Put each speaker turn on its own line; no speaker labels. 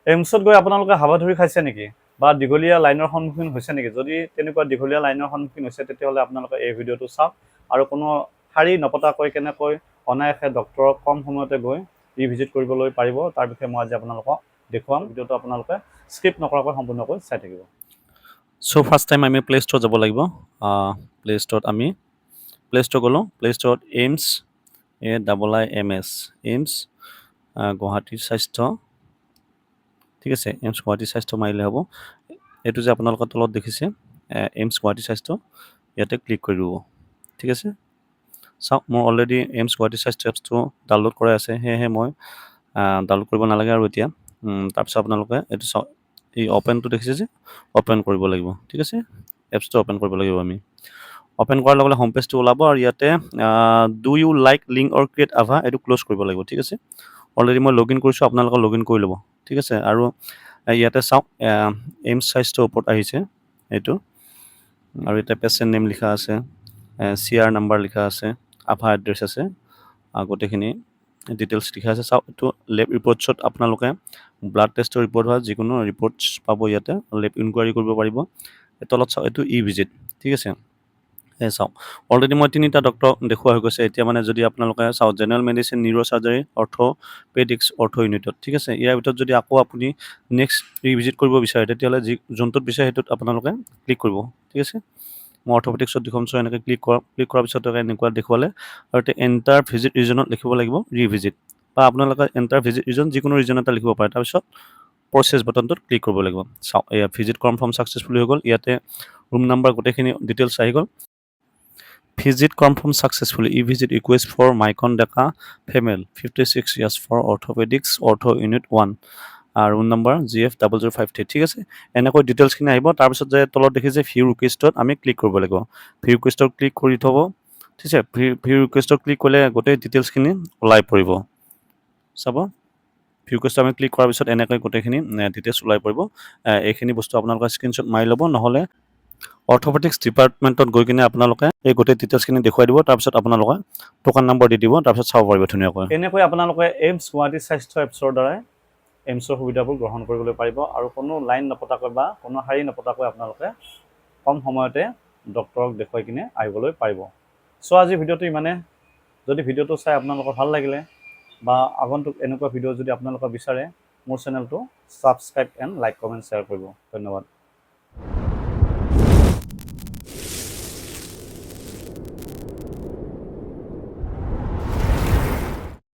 এইমছত গৈ আপোনালোকে হাবাথুৰি খাইছে নেকি বা দীঘলীয়া লাইনৰ সন্মুখীন হৈছে নেকি? যদি তেনেকুৱা দীঘলীয়া লাইনৰ সন্মুখীন হৈছে তেতিয়াহ'লে আপোনালোকে এই ভিডিঅ'টো চাওক আৰু কোনো শাৰী নপতাকৈ কেনেকৈ অনায়াসে ডক্তৰক কম সময়তে গৈ ৰিভিজিট কৰিবলৈ পাৰিব তাৰ বিষয়ে মই আজি আপোনালোকক দেখুৱাম। ভিডিঅ'টো আপোনালোকে স্কিপ নকৰাকৈ সম্পূৰ্ণকৈ চাই থাকিব।
চ' ফাৰ্ষ্ট টাইম আমি প্লে ষ্ট'ৰত যাব লাগিব। প্লে ষ্ট'ৰত আমি প্লে ষ্ট'ৰ গ'লোঁ। প্লে ষ্ট'ৰত এইমছ AIIMS এইমছ গুৱাহাটী স্বাস্থ্য, ঠিক আছে। এইমছ গুৱাহাটী স্বাস্থ্য মাৰিলে হ'ব। এইটো যে আপোনালোকৰ তলত দেখিছে এইমছ গুৱাহাটী স্বাস্থ্য, ইয়াতে ক্লিক কৰি দিব, ঠিক আছে। চাওক মোৰ অলৰেডি এইমছ গুৱাহাটী স্বাস্থ্য এপছটো ডাউনলোড কৰাই আছে, সেয়েহে মই ডাউনলোড কৰিব নালাগে আৰু এতিয়া। তাৰপিছত আপোনালোকে এইটো চাওক, এই অ'পেনটো দেখিছে যে অ'পেন কৰিব লাগিব, ঠিক আছে। এপছটো অ'পেন কৰিব লাগিব আমি। অ'পেন কৰাৰ লগে লগে হোম পেজটো ওলাব আৰু ইয়াতে do you like link or create আভা এইটো ক্ল'জ কৰিব লাগিব, ঠিক আছে। অলৰেডি মই লগ ইন কৰিছোঁ, আপোনালোকে লগ ইন কৰি ল'ব, ঠিক আছে। আৰু ইয়াতে চাওক এইমছ স্বাস্থ্যৰ ওপৰত আহিছে এইটো, আৰু এতিয়া পেচেণ্ট নেম লিখা আছে, CR নাম্বাৰ লিখা আছে, আভা এড্ৰেছ আছে, গোটেইখিনি ডিটেইলছ লিখা আছে। চাওক এইটো লেব ৰিপৰ্টছত আপোনালোকে ব্লাড টেষ্টৰ ৰিপৰ্ট হোৱা যিকোনো ৰিপৰ্টছ পাব ইয়াতে, লেব ইনকুৱাৰী কৰিব পাৰিব। তলত চাওক এইটো ই ভিজিট, ঠিক আছে। চাওক অলৰেডি মই 3টা ডক্টৰক দেখুওৱা হৈ গৈছে। এতিয়া মানে যদি আপোনালোকে চাওক জেনেৰেল মেডিচিন, নিউৰ' চাৰ্জাৰী, অৰ্থ'পেডিক্স, অৰ্থ ইউনিটত, ঠিক আছে। ইয়াৰ ভিতৰত যদি আকৌ আপুনি নেক্সট ৰিভিজিট কৰিব বিচাৰে তেতিয়াহ'লে যোনটোত বিচাৰে সেইটোত আপোনালোকে ক্লিক কৰিব, ঠিক আছে। মই অৰ্থ'পেডিক্সত দেখুৱাম, এনেকৈ ক্লিক কৰাৰ পিছত এনেকুৱা দেখুৱালে আৰু এতিয়া এণ্টাৰ ভিজিট ৰিজনত লিখিব লাগিব ৰিভিজিট, বা আপোনালোকে এণ্টাৰ ভিজিট ৰিজন যিকোনো ৰিজন এটা লিখিব পাৰে। তাৰপিছত প্ৰচেছ বাটনটোত ক্লিক কৰিব লাগিব। চাওক এয়া ভিজিট কনফাৰ্ম ছাকচেছফুলি হৈ গ'ল। ইয়াতে ৰুম নাম্বাৰ গোটেইখিনি ডিটেইলছ আহি গ'ল। Visit confirm successfully, e visit request for Maikon Deka female 56 years for orthopaedics ortho unit 1 আৰু ৰুম নাম্বাৰ GF0053, ঠিক আছে। এনেকৈ ডিটেইলছখিনি আহিব। তাৰপিছত যে তলত দেখিছে ভিউ ৰিকুৱেষ্টত আমি ক্লিক কৰিব লাগিব। ভিউ ৰিকুৱেষ্টত ক্লিক কৰি থ'ব, ঠিক আছে। ভিউ ৰিকুৱেষ্টত ক্লিক কৰিলে গোটেই ডিটেইলছখিনি ওলাই পৰিব, চাব। ভিউ ৰিকুৱেষ্ট আমি ক্লিক কৰাৰ পিছত এনেকৈ গোটেইখিনি ডিটেইলছ ওলাই পৰিব। এইখিনি বস্তু আপোনালোকে স্ক্ৰীনশ্বট মাৰি ল'ব, নহ'লে অৰ্থ'পেডিক্স ডিপাৰ্টমেণ্টত গৈ কিনে আপোনালোকে এই গোটেই ডিটেইলছখিনি দেখুৱাই দিব। তাৰপিছত আপোনালোকে টোকন নম্বৰ দি দিব, তাৰপিছত চাব পাৰিব ধুনীয়াকৈ।
এনেকৈ আপোনালোকে এইমছ গুৱাহাটী স্বাস্থ্য এপছৰ দ্বাৰাই এইমছৰ সুবিধাবোৰ গ্ৰহণ কৰিবলৈ পাৰিব আৰু কোনো লাইন নপতাকৈ বা কোনো শাৰী নপতাকৈ আপোনালোকে কম সময়তে ডক্তৰক দেখুৱাই কিনে আহিবলৈ পাৰিব। চ' আজি ভিডিঅ'টো ইমানে। যদি ভিডিঅ'টো চাই আপোনালোকৰ ভাল লাগিলে বা আগন্তুক এনেকুৱা ভিডিঅ' যদি আপোনালোকে বিচাৰে মোৰ চেনেলটো subscribe and like comment share কৰিব। ধন্যবাদ।